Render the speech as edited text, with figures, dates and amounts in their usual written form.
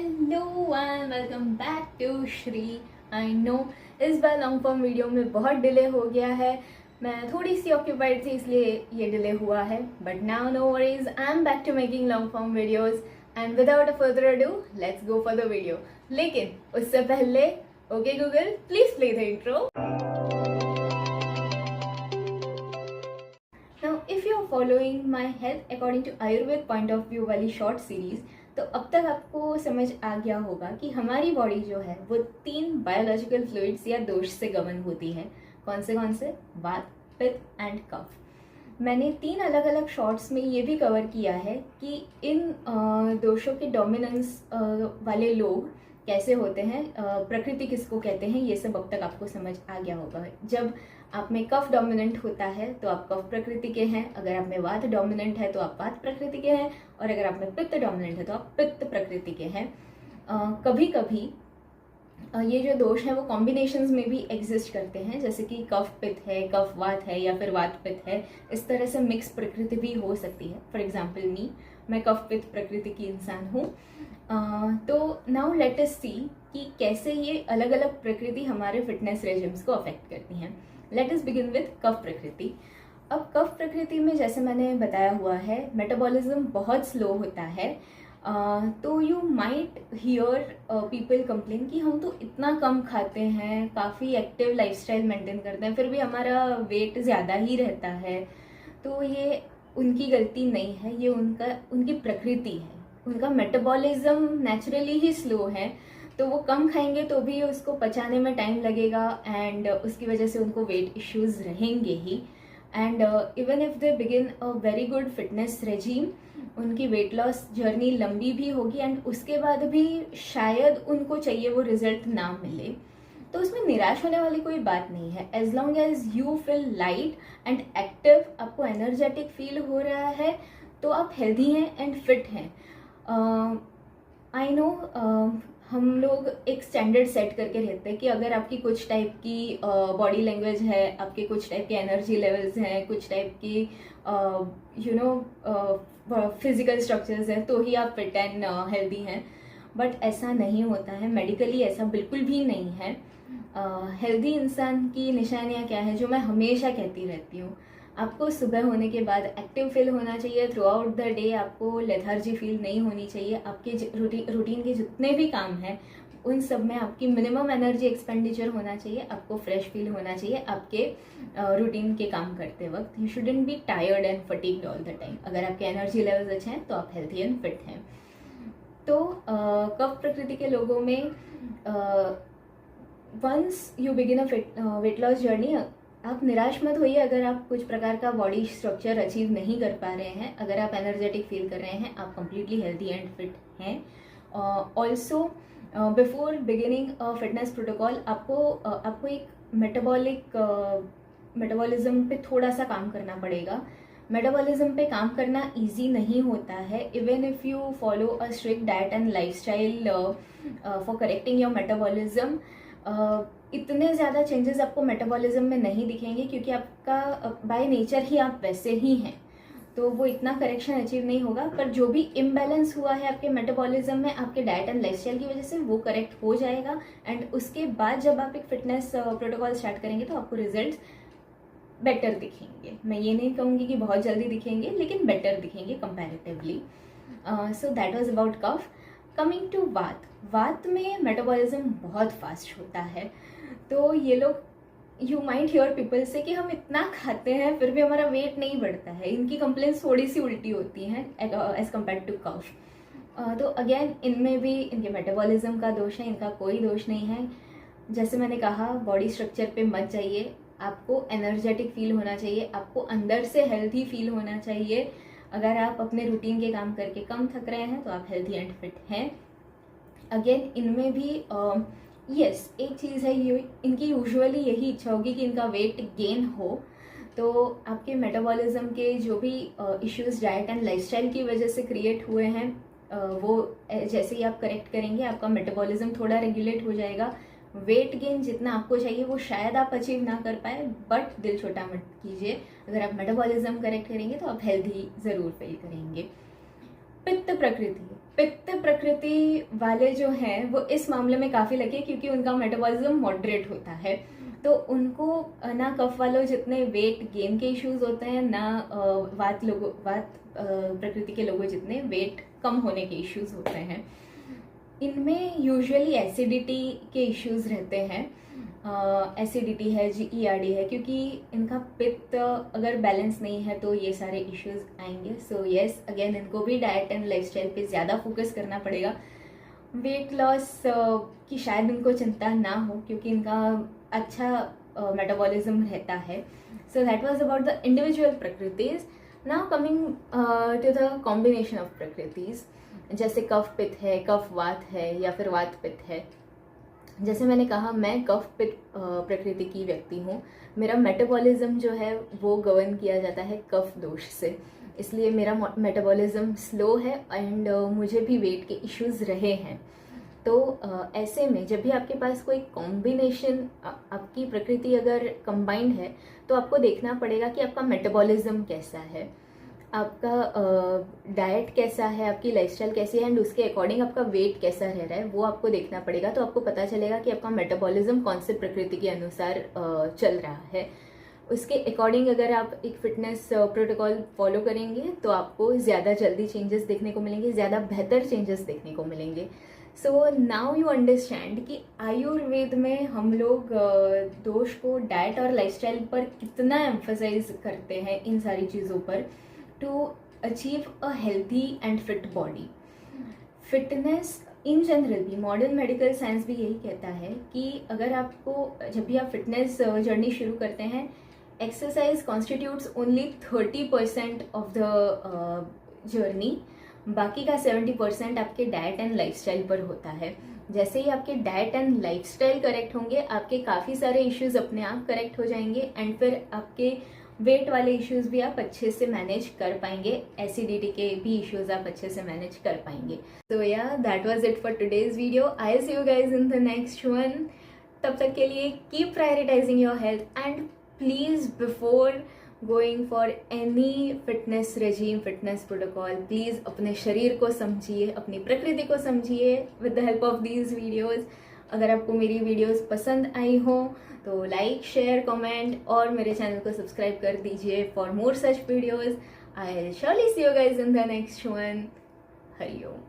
Hello and welcome back to Shri. I know इस बार long form video में बहुत डिले हो गया है। मैं थोड़ी सी ऑक्यूपाइड थी इसलिए ये डिले हुआ है, but now no worries, I am back to making long form videos and without a further ado let's go for the video. लेकिन उससे पहले okay Google please play the intro. Now, if you are following my health according to Ayurved point of view वाली short series, तो अब तक आपको समझ आ गया होगा कि हमारी बॉडी जो है वो 3 बायोलॉजिकल फ्लूइड्स या दोष से गवर्न होती है। कौन से? वात, पित्त एंड कफ। मैंने 3 अलग अलग शॉर्ट्स में ये भी कवर किया है कि इन दोषों के डोमिनेंस वाले लोग कैसे होते हैं, प्रकृति किसको कहते हैं, ये सब अब तक आपको समझ आ गया होगा। जब आप में कफ डोमिनेंट होता है तो आप कफ प्रकृति के हैं, अगर आप में वात डोमिनेंट है तो आप वात प्रकृति के हैं, और अगर आप में पित्त डोमिनेंट है तो आप पित्त प्रकृति के हैं। कभी कभी ये जो दोष है वो कॉम्बिनेशंस में भी एग्जिस्ट करते हैं, जैसे कि कफ पित्त है, कफ वात है, या फिर वात पित्त है। इस तरह से मिक्स प्रकृति भी हो सकती है। फॉर एग्जाम्पल मैं कफ पित्त प्रकृति की इंसान हूँ। तो नाउ लेट अस सी कि कैसे ये अलग अलग प्रकृति हमारे फिटनेस रेजिम्स को अफेक्ट करती हैं। लेट अस बिगिन विद कफ प्रकृति। अब कफ प्रकृति में जैसे मैंने बताया हुआ है, मेटाबॉलिज्म बहुत स्लो होता है। तो you might here people complain कि हम तो इतना कम खाते हैं, काफ़ी एक्टिव लाइफस्टाइल मेंटेन करते हैं, फिर भी हमारा वेट ज़्यादा ही रहता है। तो ये उनकी गलती नहीं है, ये उनकी प्रकृति है। उनका मेटाबॉलिज्म नेचुरली ही स्लो है, तो वो कम खाएंगे तो भी उसको पचाने में टाइम लगेगा एंड उसकी वजह से उनको वेट इश्यूज रहेंगे ही। And even if they begin a very good fitness regime, उनकी वेट लॉस जर्नी लंबी भी होगी एंड उसके बाद भी शायद उनको चाहिए वो रिजल्ट ना मिले। तो उसमें निराश होने वाली कोई बात नहीं है। As long as you feel light and active, आपको एनर्जेटिक फील हो रहा है, तो आप हेल्दी हैं एंड फिट हैं। आई नो हम लोग एक स्टैंडर्ड सेट करके रहते हैं कि अगर आपकी कुछ टाइप की बॉडी लैंग्वेज है, आपके कुछ टाइप के एनर्जी लेवल्स हैं, कुछ टाइप की फिजिकल स्ट्रक्चर्स हैं, तो ही आप फिट एंड हेल्दी हैं। बट ऐसा नहीं होता है, मेडिकली ऐसा बिल्कुल भी नहीं है। हेल्दी इंसान की निशानियाँ क्या है, जो मैं हमेशा कहती रहती हूँ, आपको सुबह होने के बाद एक्टिव फील होना चाहिए। थ्रू आउट द डे आपको लेथार्जी फील नहीं होनी चाहिए। आपके रूटीन के जितने भी काम हैं उन सब में आपकी मिनिमम एनर्जी एक्सपेंडिचर होना चाहिए। आपको फ्रेश फील होना चाहिए आपके रूटीन के काम करते वक्त। You shouldn't be tired and fatigued all the time. अगर आपके एनर्जी लेवल्स अच्छे हैं तो आप हेल्थी एंड फिट हैं। तो कफ प्रकृति के लोगों में once you begin a weight loss journey, आप निराश मत होइए अगर आप कुछ प्रकार का बॉडी स्ट्रक्चर अचीव नहीं कर पा रहे हैं। अगर आप एनर्जेटिक फील कर रहे हैं, आप कंप्लीटली हेल्दी एंड फिट हैं। Also before beginning fitness protocol आपको एक मेटाबॉलिज्म पे थोड़ा सा काम करना पड़ेगा। मेटाबॉलिज्म पे काम करना इजी नहीं होता है। Even if you follow a strict diet and lifestyle for correcting your metabolism, इतने ज़्यादा चेंजेस आपको मेटाबॉलिज्म में नहीं दिखेंगे, क्योंकि आपका बाय नेचर ही आप वैसे ही हैं, तो वो इतना करेक्शन अचीव नहीं होगा। पर जो भी इम्बैलेंस हुआ है आपके मेटाबॉलिज्म में आपके डाइट एंड लाइफस्टाइल की वजह से, वो करेक्ट हो जाएगा। एंड उसके बाद जब आप एक फिटनेस प्रोटोकॉल स्टार्ट करेंगे तो आपको रिजल्ट्स बेटर दिखेंगे। मैं ये नहीं कहूँगी कि बहुत जल्दी दिखेंगे, लेकिन बेटर दिखेंगे comparatively. So that was about kapha. Coming to vata में मेटाबॉलिज्म बहुत फास्ट होता है। तो ये लोग, यू माइट हियर पीपल से कि हम इतना खाते हैं फिर भी हमारा वेट नहीं बढ़ता है। इनकी कंप्लेंट्स थोड़ी सी उल्टी होती हैं एज कम्पेयर टू कफ। तो अगेन इनमें भी इनके मेटाबॉलिज्म का दोष है, इनका कोई दोष नहीं है। जैसे मैंने कहा, बॉडी स्ट्रक्चर पे मत जाइए, आपको एनर्जेटिक फील होना चाहिए, आपको अंदर से हेल्थी फील होना चाहिए। अगर आप अपने रूटीन के काम करके कम थक रहे हैं तो आप हेल्थी एंड फिट हैं। अगेन इनमें भी यस एक चीज़ है, इनकी यूजुअली यही इच्छा होगी कि इनका वेट गेन हो। तो आपके मेटाबॉलिज्म के जो भी इश्यूज डाइट एंड लाइफस्टाइल की वजह से क्रिएट हुए हैं, वो जैसे ही आप करेक्ट करेंगे आपका मेटाबॉलिज्म थोड़ा रेगुलेट हो जाएगा। वेट गेन जितना आपको चाहिए वो शायद आप अचीव ना कर पाए, बट दिल छोटा मत कीजिए। अगर आप मेटाबॉलिज्म करेक्ट करेंगे तो आप हेल्दी ज़रूर फील करेंगे। पित्त प्रकृति, पित्त प्रकृति वाले जो हैं वो इस मामले में काफ़ी लगे, क्योंकि उनका मेटाबॉलिज्म मॉडरेट होता है। तो उनको ना कफ वालों जितने वेट गेन के इश्यूज होते हैं, ना वात प्रकृति के लोगों जितने वेट कम होने के इश्यूज होते हैं। इनमें यूजुअली एसिडिटी के इश्यूज रहते हैं। एसिडिटी है, GERD है, क्योंकि इनका पित्त अगर बैलेंस नहीं है तो ये सारे इश्यूज आएंगे। सो यस, अगेन इनको भी डाइट एंड लाइफस्टाइल पे ज़्यादा फोकस करना पड़ेगा। वेट लॉस की शायद इनको चिंता ना हो, क्योंकि इनका अच्छा मेटाबॉलिज्म रहता है। So that was about the individual प्रकृतिज। Now coming to the combination of प्रकृतिज, जैसे कफ पित्त है, कफ वात है, या फिर वात पित्त है। जैसे मैंने कहा, मैं कफ पित्त प्रकृति की व्यक्ति हूँ। मेरा मेटाबॉलिज्म जो है वो गवर्न किया जाता है कफ दोष से, इसलिए मेरा मेटाबॉलिज्म स्लो है एंड मुझे भी वेट के इश्यूज रहे हैं। तो ऐसे में जब भी आपके पास कोई कॉम्बिनेशन, आपकी प्रकृति अगर कंबाइंड है, तो आपको देखना पड़ेगा कि आपका मेटाबॉलिज्म कैसा है, आपका डाइट कैसा है, आपकी लाइफस्टाइल कैसी है, एंड उसके अकॉर्डिंग आपका वेट कैसा रह रहा है वो आपको देखना पड़ेगा। तो आपको पता चलेगा कि आपका मेटाबॉलिज्म कौन से प्रकृति के अनुसार चल रहा है। उसके अकॉर्डिंग अगर आप एक फिटनेस प्रोटोकॉल फॉलो करेंगे तो आपको ज़्यादा जल्दी चेंजेस देखने को मिलेंगे, ज़्यादा बेहतर चेंजेस देखने को मिलेंगे। सो नाउ यू अंडरस्टैंड कि आयुर्वेद में हम लोग दोष को डाइट और लाइफस्टाइल पर कितना एम्फसाइज करते हैं, इन सारी चीज़ों पर, to achieve a healthy and fit body. Fitness in general भी, मॉडर्न मेडिकल साइंस भी यही कहता है कि अगर आपको, जब भी आप फिटनेस जर्नी शुरू करते हैं, exercise constitutes only 30% of the journey, बाकी का 70% आपके डाइट एंड लाइफस्टाइल पर होता है। जैसे ही आपके डाइट एंड लाइफस्टाइल करेक्ट होंगे, आपके काफ़ी सारे इश्यूज अपने आप करेक्ट हो जाएंगे, एंड फिर आपके वेट वाले इश्यूज भी आप अच्छे से मैनेज कर पाएंगे, एसिडिटी के भी इश्यूज आप अच्छे से मैनेज कर पाएंगे। तो yeah that was it for today's video. I see you guys in the next one. तब तक के लिए keep prioritising your health, and please before going for any fitness regime, fitness protocol, please अपने शरीर को समझिए, अपनी प्रकृति को समझिए with the help of these videos. अगर आपको मेरी वीडियोज़ पसंद आई हो तो लाइक, शेयर, कमेंट और मेरे चैनल को सब्सक्राइब कर दीजिए for more such videos. I will surely see you guys in the next one. Hariom.